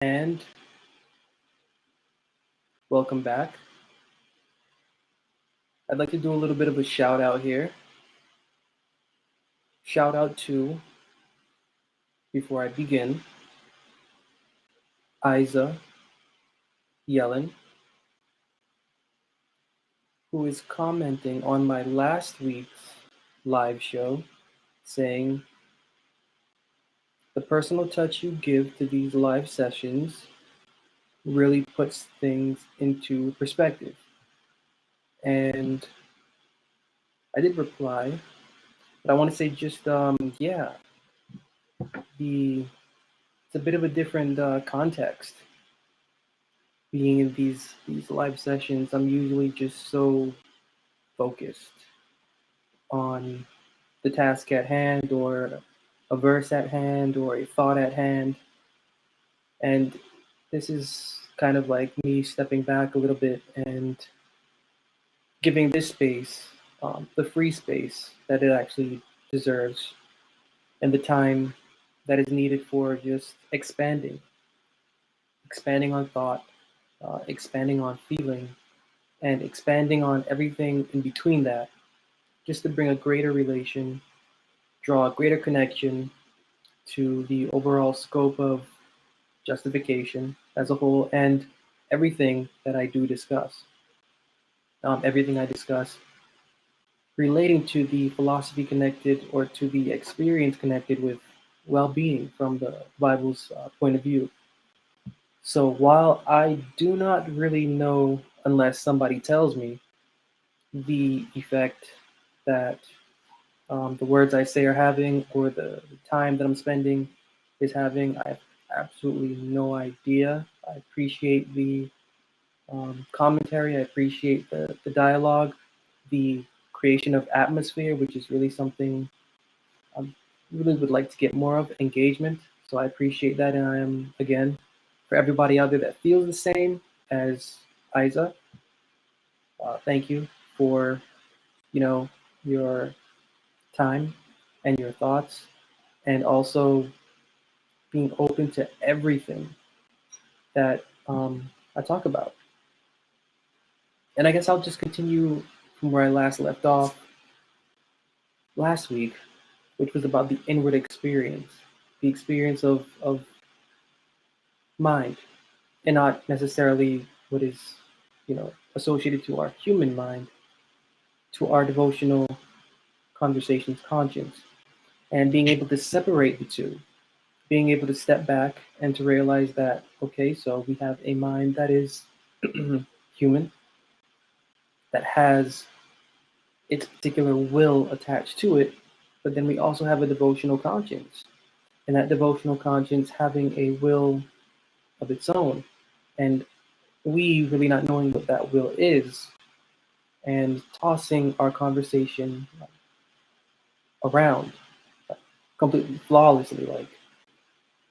And welcome back. I'd like to do a little bit of a shout out here. Shout out to, before I begin, Isa Yellen, who is commenting on my last week's live show, saying, the personal touch you give to these live sessions really puts things into perspective. And I did reply, but I want to say just, yeah, it's a bit of a different context. Being in these live sessions, I'm usually just so focused on the task at hand, or a verse at hand, or a thought at hand. And this is kind of like me stepping back a little bit and giving this space the free space that it actually deserves, and the time that is needed for just expanding on thought, expanding on feeling, and expanding on everything in between that, just to bring a greater relation, draw a greater connection to the overall scope of justification as a whole, and everything that I do discuss. Everything I discuss relating to the philosophy connected, or to the experience connected with well-being from the Bible's point of view. So while I do not really know, unless somebody tells me, the effect that the words I say are having, or the time that I'm spending is having, I have absolutely no idea. I appreciate the commentary. I appreciate the dialogue, the creation of atmosphere, which is really something I really would like to get more of, engagement. So I appreciate that. And I am, again, for everybody out there that feels the same as Isa, thank you for, your time and your thoughts, and also being open to everything that I talk about. And I guess I'll just continue from where I last left off last week, which was about the inward experience, the experience of mind, and not necessarily what is, associated to our human mind, to our devotional conversations conscience, and being able to separate the two, being able to step back and to realize that, okay, so we have a mind that is human, that has its particular will attached to it, but then we also have a devotional conscience, and that devotional conscience having a will of its own, and we really not knowing what that will is, and tossing our conversation around completely flawlessly,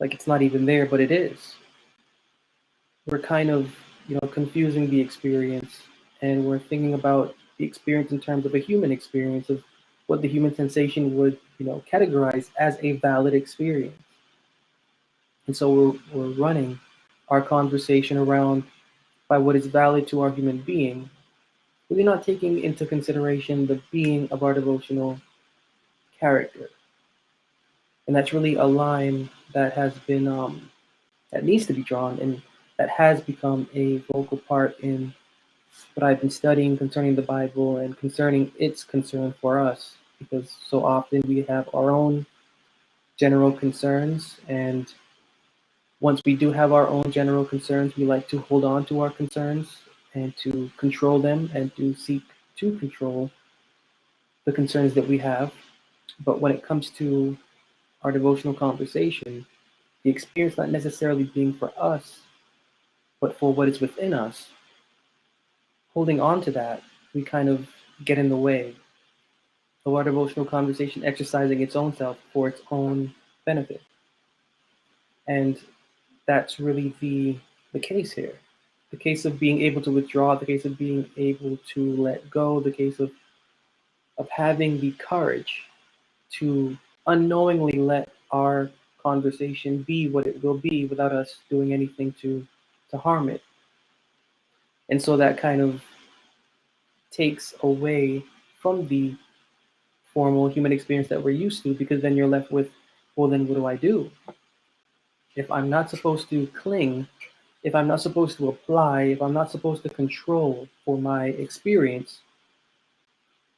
like it's not even there, but it is. We're kind of, confusing the experience, and we're thinking about the experience in terms of a human experience, of what the human sensation would, categorize as a valid experience. And so we're running our conversation around by what is valid to our human being, really not taking into consideration the being of our devotional character. And that's really a line that has been, that needs to be drawn, and that has become a vocal part in what I've been studying concerning the Bible, and concerning its concern for us, because so often we have our own general concerns, and once we do have our own general concerns, we like to hold on to our concerns and to control them, and to seek to control the concerns that we have. But when it comes to our devotional conversation, the experience not necessarily being for us, but for what is within us, holding on to that, we kind of get in the way of our devotional conversation exercising its own self for its own benefit. And that's really the case here. The case of being able to withdraw, the case of being able to let go, the case of having the courage to unknowingly let our conversation be what it will be without us doing anything to harm it. And so that kind of takes away from the formal human experience that we're used to, because then you're left with, well, then what do I do? If I'm not supposed to cling, if I'm not supposed to apply, if I'm not supposed to control for my experience,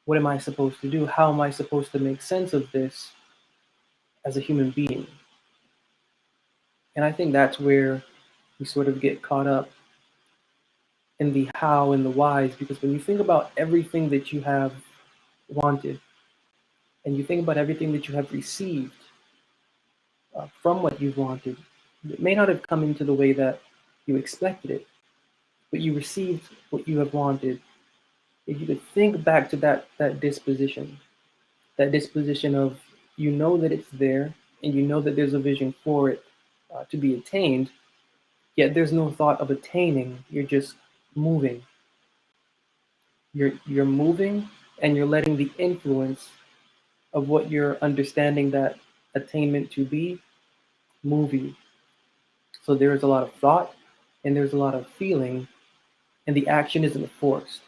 what am I supposed to do? How am I supposed to make sense of this as a human being? And I think that's where we sort of get caught up in the how and the whys, because when you think about everything that you have wanted, and you think about everything that you have received from what you've wanted, it may not have come into the way that you expected it, but you received what you have wanted. If you could think back to that disposition of, you know that it's there, and you know that there's a vision for it to be attained, yet there's no thought of attaining. You're just moving. You're moving, and you're letting the influence of what you're understanding that attainment to be move you. So there's a lot of thought, and there's a lot of feeling, and the action isn't forced.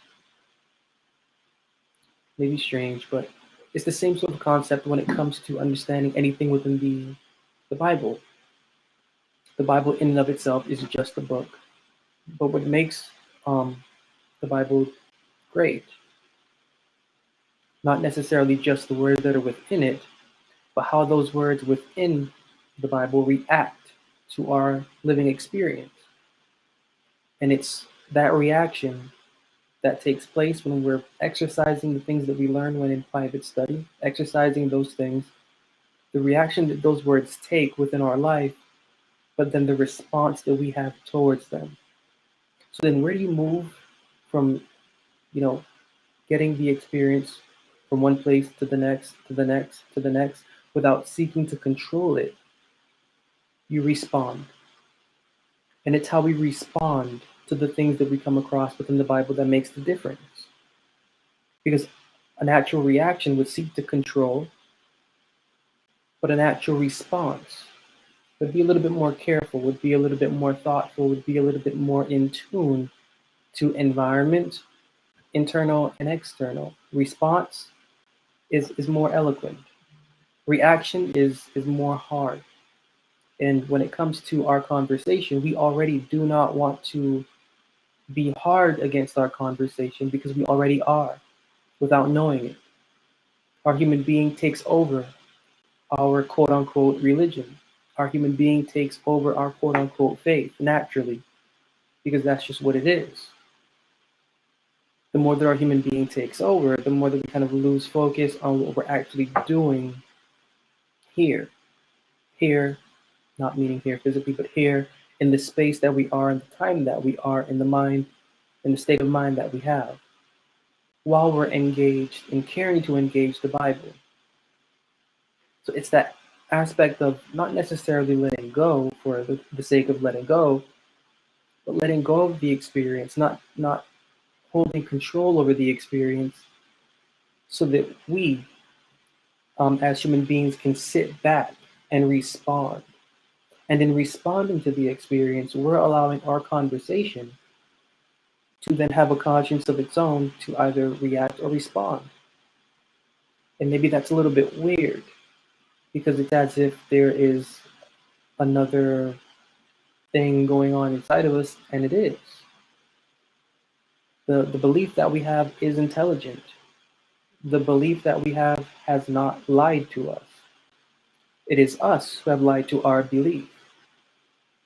Maybe strange, but it's the same sort of concept when it comes to understanding anything within the Bible. The Bible in and of itself is just a book, but what makes the Bible great, not necessarily just the words that are within it, but how those words within the Bible react to our living experience. And it's that reaction that takes place when we're exercising the things that we learn when in private study, exercising those things, the reaction that those words take within our life, but then the response that we have towards them. So then where do you move from, getting the experience from one place to the next, to the next, to the next, without seeking to control it? You respond. And it's how we respond to the things that we come across within the Bible that makes the difference. Because a natural reaction would seek to control, but a natural response would be a little bit more careful, would be a little bit more thoughtful, would be a little bit more in tune to environment, internal and external. Response is more eloquent. Reaction is more hard. And when it comes to our conversation, we already do not want to be hard against our conversation, because we already are without knowing it. Our human being takes over our quote unquote religion. Our human being takes over our quote unquote faith naturally, because that's just what it is. The more that our human being takes over, the more that we kind of lose focus on what we're actually doing here. Here, not meaning here physically, but here in the space that we are, in the time that we are, in the mind, in the state of mind that we have, while we're engaged in caring to engage the Bible. So it's that aspect of not necessarily letting go for the sake of letting go, but letting go of the experience, not holding control over the experience, so that we, as human beings, can sit back and respond. And in responding to the experience, we're allowing our conversation to then have a conscience of its own to either react or respond. And maybe that's a little bit weird, because it's as if there is another thing going on inside of us, and it is. The belief that we have is intelligent. The belief that we have has not lied to us. It is us who have lied to our belief.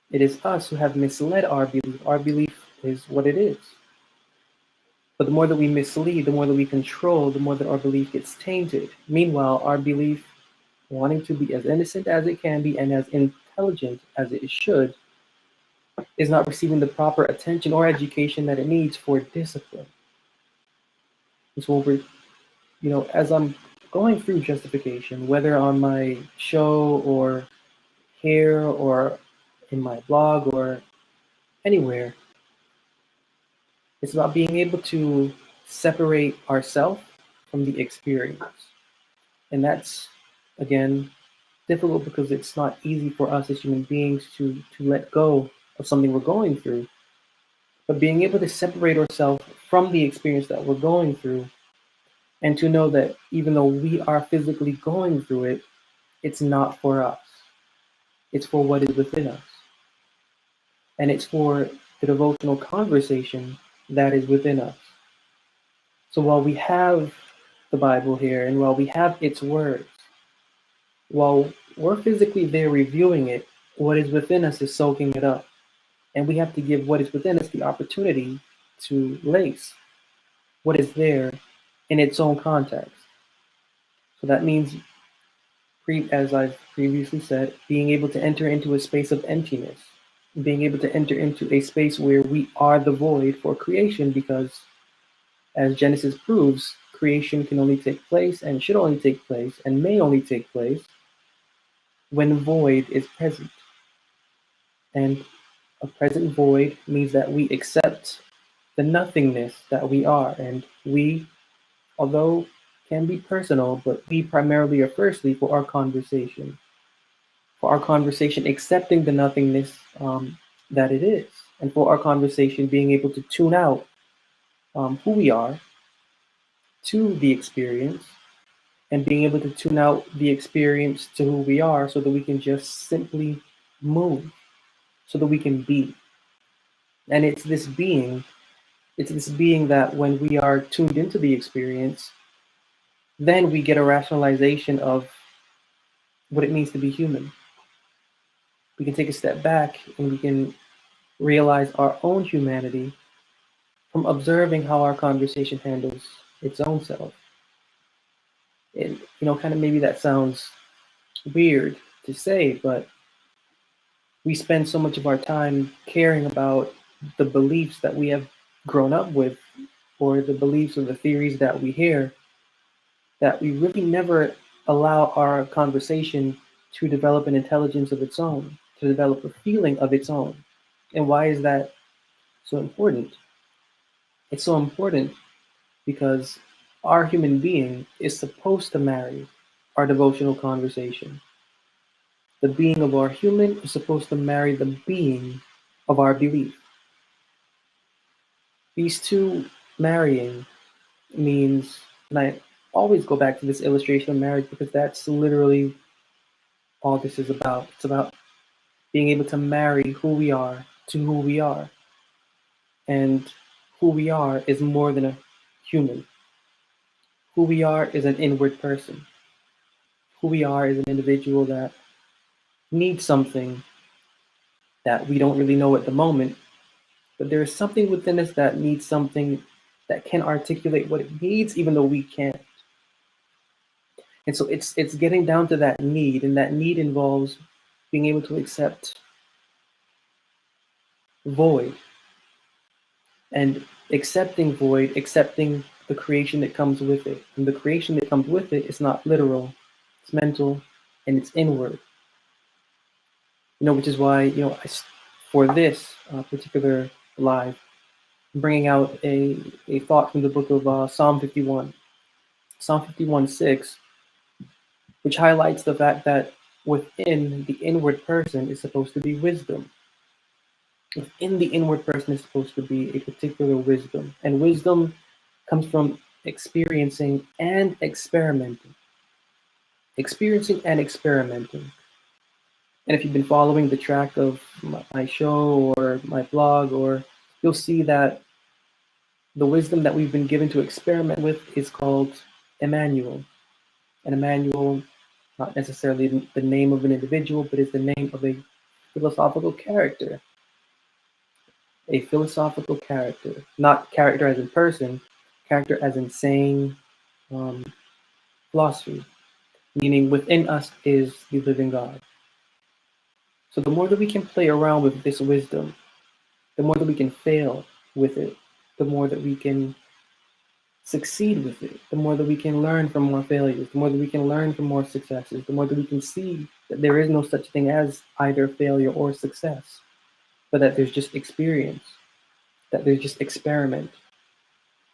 It is us who have misled our belief. Our belief is what it is. But the more that we mislead, the more that we control, the more that our belief gets tainted. Meanwhile, our belief, wanting to be as innocent as it can be and as intelligent as it should, is not receiving the proper attention or education that it needs for discipline. And so as I'm going through Justification, whether on my show or here or in my blog or anywhere, it's about being able to separate ourselves from the experience. And that's, again, difficult because it's not easy for us as human beings to let go of something we're going through. But being able to separate ourselves from the experience that we're going through and to know that even though we are physically going through it, it's not for us. It's for what is within us. And it's for the devotional conversation that is within us. So while we have the Bible here and while we have its words, while we're physically there reviewing it, what is within us is soaking it up. And we have to give what is within us the opportunity to lace what is there in its own context. So that means, as I've previously said, being able to enter into a space of emptiness, being able to enter into a space where we are the void for creation, because as Genesis proves, creation can only take place and should only take place and may only take place when void is present. And a present void means that we accept the nothingness that we are. And we, although can be personal, but we primarily are firstly for our conversation. For our conversation, accepting the nothingness that it is. And for our conversation, being able to tune out who we are to the experience, and being able to tune out the experience to who we are so that we can just simply move, so that we can be. And it's this being that when we are tuned into the experience, then we get a rationalization of what it means to be human. We can take a step back and we can realize our own humanity from observing how our conversation handles its own self. And, kind of maybe that sounds weird to say, but we spend so much of our time caring about the beliefs that we have grown up with, or the beliefs or the theories that we hear, that we really never allow our conversation to develop an intelligence of its own, to develop a feeling of its own. And why is that so important? It's so important because our human being is supposed to marry our devotional conversation. The being of our human is supposed to marry the being of our belief. These two marrying means, and I always go back to this illustration of marriage because that's literally all this is about. It's about being able to marry who we are to who we are. And who we are is more than a human. Who we are is an inward person. Who we are is an individual that needs something that we don't really know at the moment, but there is something within us that needs something that can articulate what it needs, even though we can't. And so it's getting down to that need, and that need involves being able to accept void, and accepting void, accepting the creation that comes with it. And the creation that comes with it is not literal, it's mental, and it's inward. Which is why, for this particular live, I'm bringing out a thought from the book of Psalm 51. Psalm 51:6, which highlights the fact that within the inward person is supposed to be wisdom. Within the inward person is supposed to be a particular wisdom. And wisdom comes from experiencing and experimenting. Experiencing and experimenting. And if you've been following the track of my show or my blog, or you'll see that the wisdom that we've been given to experiment with is called Emmanuel. And Emmanuel, not necessarily the name of an individual, but is the name of a philosophical character. A philosophical character, not character as in person, character as in saying philosophy, meaning within us is the living God. So the more that we can play around with this wisdom, the more that we can fail with it, the more that we can succeed with it, the more that we can learn from more failures, the more that we can learn from more successes, the more that we can see that there is no such thing as either failure or success, but that there's just experience, that there's just experiment.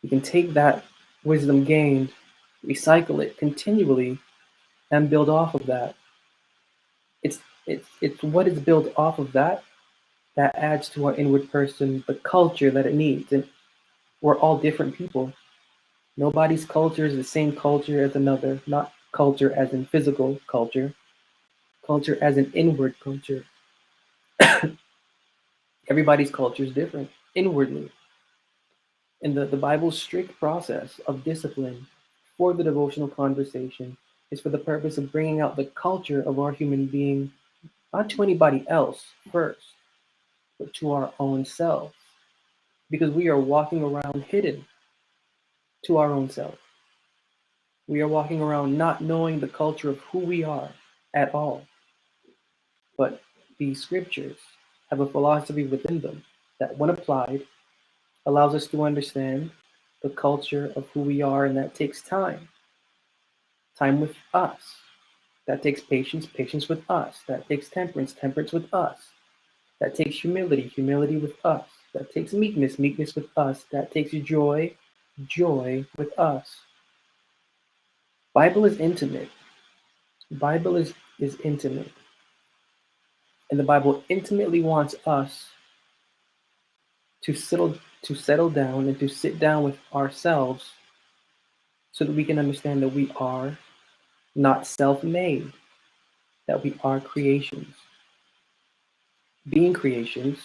We can take that wisdom gained, recycle it continually, and build off of that. It's what is built off of that that adds to our inward person the culture that it needs. And we're all different people. Nobody's culture is the same culture as another, not culture as in physical culture as an inward culture. Everybody's culture is different inwardly. And the Bible's strict process of discipline for the devotional conversation is for the purpose of bringing out the culture of our human being, not to anybody else first, but to our own selves. Because we are walking around hidden to our own self. We are walking around not knowing the culture of who we are at all. But these scriptures have a philosophy within them that, when applied, allows us to understand the culture of who we are, and that takes time. Time with us. That takes patience, patience with us. That takes temperance, temperance with us. That takes humility, humility with us. That takes meekness, meekness with us. That takes joy, joy with us. Bible is intimate. Bible is intimate. And the Bible intimately wants us to settle down and to sit down with ourselves so that we can understand that we are not self-made, that we are creations. Being creations,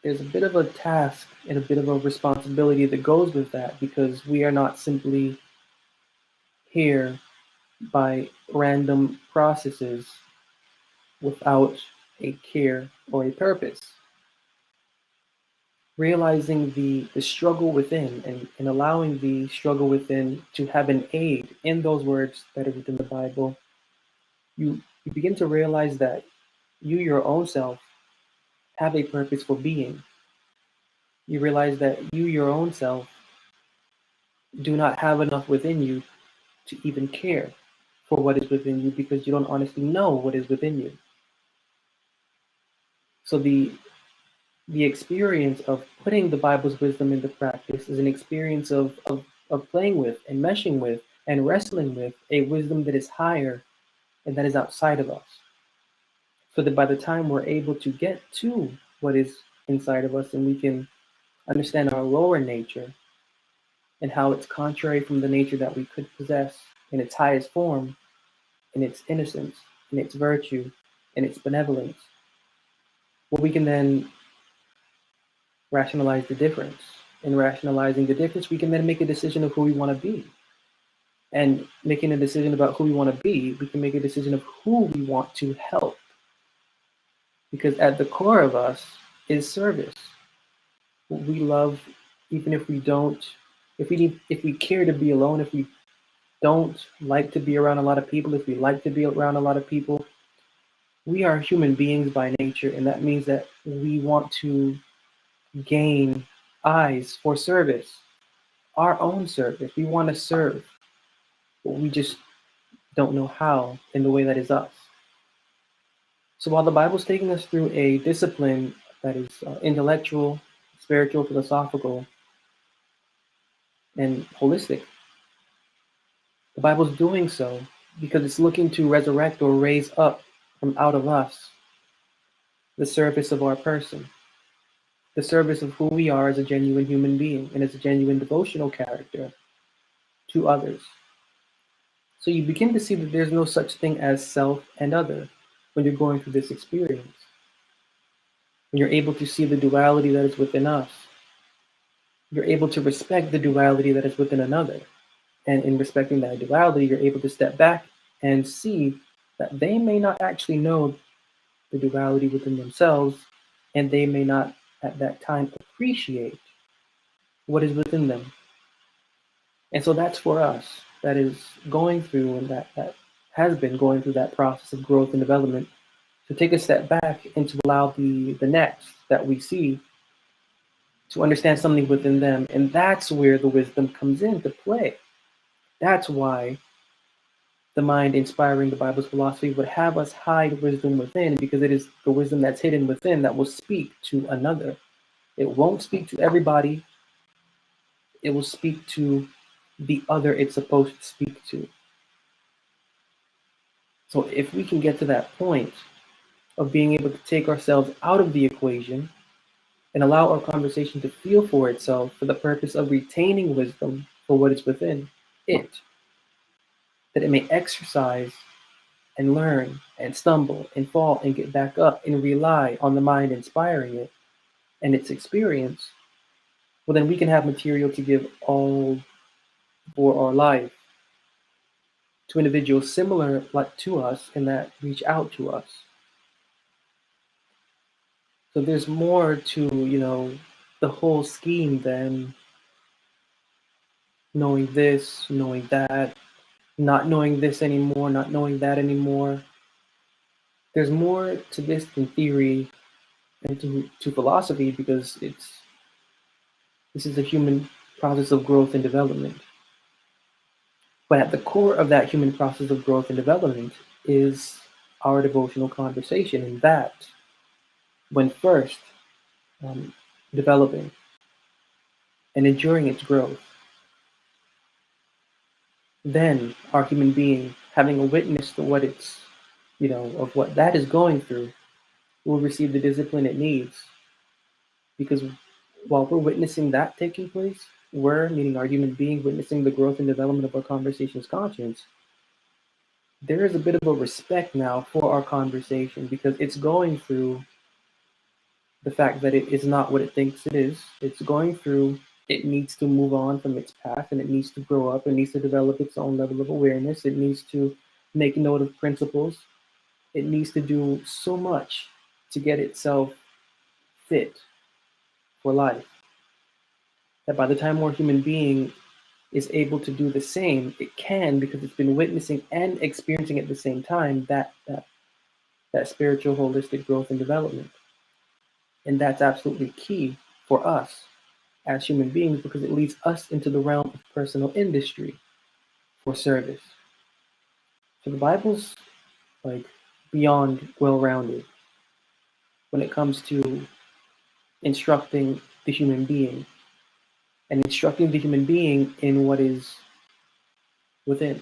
there's a bit of a task and a bit of a responsibility that goes with that, because we are not simply here by random processes without a care or a purpose. Realizing the struggle within, and allowing the struggle within to have an aid in those words that are within the Bible, you begin to realize that you, your own self, have a purpose for being. You realize that you, your own self, do not have enough within you to even care for what is within you, because you don't honestly know what is within you. So the experience of putting the Bible's wisdom into practice is an experience of playing with and meshing with and wrestling with a wisdom that is higher and that is outside of us. So that by the time we're able to get to what is inside of us, and we can understand our lower nature and how it's contrary from the nature that we could possess in its highest form, in its innocence, in its virtue, in its benevolence, well, we can then rationalize the difference. In rationalizing the difference, we can then make a decision of who we want to be. And making a decision about who we want to be, we can make a decision of who we want to help. Because at the core of us is service. We love, even if we don't, if we care to be alone, if we don't like to be around a lot of people, if we like to be around a lot of people, we are human beings by nature, and that means that we want to gain eyes for service, our own service. We want to serve, but we just don't know how in the way that is us. So while the Bible's taking us through a discipline that is intellectual, spiritual, philosophical, and holistic, the Bible's doing so because it's looking to resurrect or raise up from out of us the service of our person, the service of who we are as a genuine human being and as a genuine devotional character to others. So you begin to see that there's no such thing as self and other when you're going through this experience. When you're able to see the duality that is within us, you're able to respect the duality that is within another. And in respecting that duality, you're able to step back and see that they may not actually know the duality within themselves, and they may not at that time appreciate what is within them. And so that's for us, that is going through, and that has been going through that process of growth and development, to take a step back and to allow the next that we see to understand something within them. And that's where the wisdom comes into play. That's why the mind inspiring the Bible's philosophy would have us hide wisdom within, because it is the wisdom that's hidden within that will speak to another. It won't speak to everybody. It will speak to the other it's supposed to speak to. So if we can get to that point of being able to take ourselves out of the equation and allow our conversation to feel for itself for the purpose of retaining wisdom for what is within it, that it may exercise and learn and stumble and fall and get back up and rely on the mind inspiring it and its experience, well, then we can have material to give all for our life to individuals similar like to us and that reach out to us. So there's more to, the whole scheme than knowing this, knowing that, not knowing this anymore, not knowing that anymore. There's more to this than theory and to philosophy, because this is a human process of growth and development. But at the core of that human process of growth and development is our devotional conversation, and that, when first developing and enduring its growth, then our human being, having a witness to what it's, of what that is going through, will receive the discipline it needs. Because while we're witnessing that taking place, we're, meaning our human being, witnessing the growth and development of our conversation's conscience, there is a bit of a respect now for our conversation, because it's going through the fact that it is not what it thinks it is. It's going through, it needs to move on from its path, and it needs to grow up, it needs to develop its own level of awareness, it needs to make note of principles, it needs to do so much to get itself fit for life, that by the time our human being is able to do the same, it can, because it's been witnessing and experiencing at the same time that spiritual holistic growth and development. And that's absolutely key for us as human beings, because it leads us into the realm of personal industry for service. So the Bible's like beyond well-rounded when it comes to instructing the human being, and instructing the human being in what is within.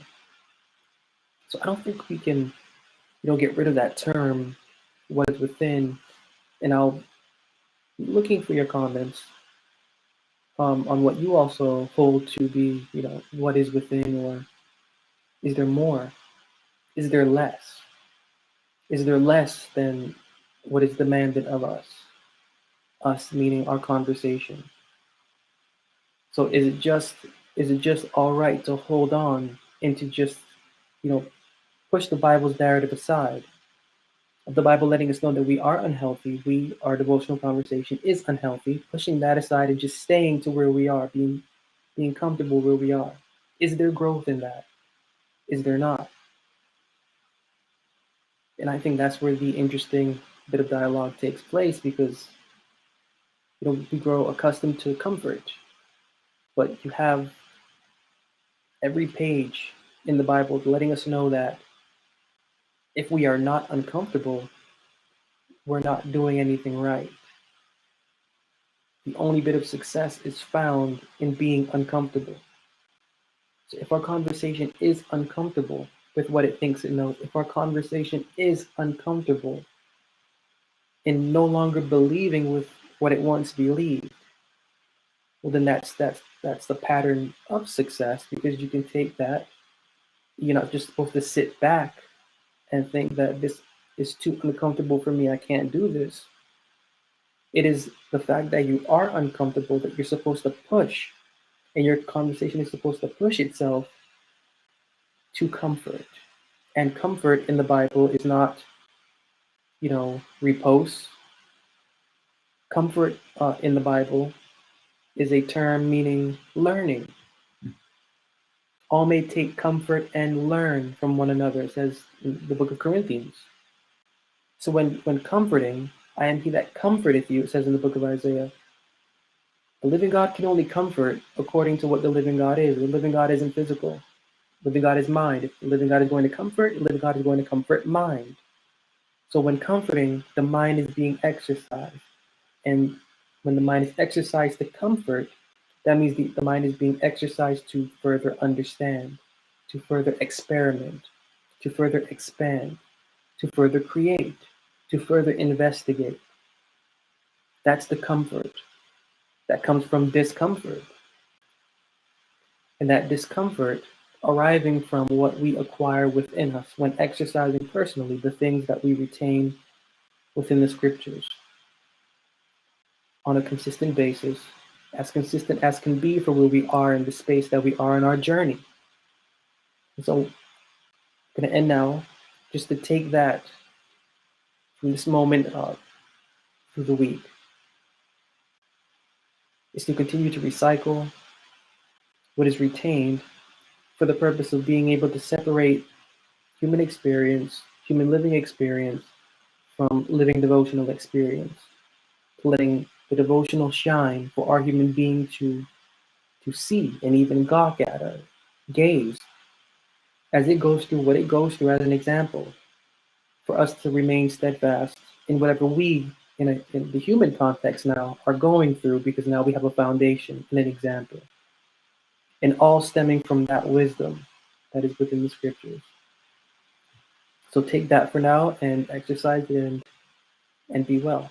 So I don't think we can, get rid of that term, what is within. And I'll be looking for your comments on what you also hold to be, what is within, or is there more? Is there less? Is there less than what is demanded of us? Us meaning our conversation. So is it just all right to hold on and to just, push the Bible's narrative aside? Of the Bible letting us know that we are unhealthy, our devotional conversation is unhealthy, pushing that aside and just staying to where we are, being comfortable where we are. Is there growth in that? Is there not? And I think that's where the interesting bit of dialogue takes place, because we grow accustomed to comfort, but you have every page in the Bible letting us know that if we are not uncomfortable, we're not doing anything right. The only bit of success is found in being uncomfortable. So if our conversation is uncomfortable with what it thinks it knows, if our conversation is uncomfortable in no longer believing with what it once believed, well, then that's the pattern of success, because you can take that. You're not just supposed to sit back and think that this is too uncomfortable for me, I can't do this. It is the fact that you are uncomfortable that you're supposed to push, and your conversation is supposed to push itself to comfort. And comfort in the Bible is not, repose. Comfort in the Bible is a term meaning learning. All may take comfort and learn from one another, it says in the book of Corinthians. So when comforting, I am he that comforteth you, it says in the book of Isaiah. The living God can only comfort according to what the living God is. The living God isn't physical. The living God is mind. If the living God is going to comfort, the living God is going to comfort mind. So when comforting, the mind is being exercised. And when the mind is exercised to comfort, that means the mind is being exercised to further understand, to further experiment, to further expand, to further create, to further investigate. That's the comfort that comes from discomfort. And that discomfort arriving from what we acquire within us when exercising personally the things that we retain within the scriptures on a consistent basis, as consistent as can be for where we are in the space that we are in our journey. And so I'm going to end now just to take that from this moment through the week is to continue to recycle what is retained for the purpose of being able to separate human experience, human living experience, from living devotional experience, letting the devotional shine for our human being to see and even gawk at or gaze as it goes through what it goes through as an example, for us to remain steadfast in whatever we, in the human context now, are going through, because now we have a foundation and an example. And all stemming from that wisdom that is within the scriptures. So take that for now and exercise it and be well.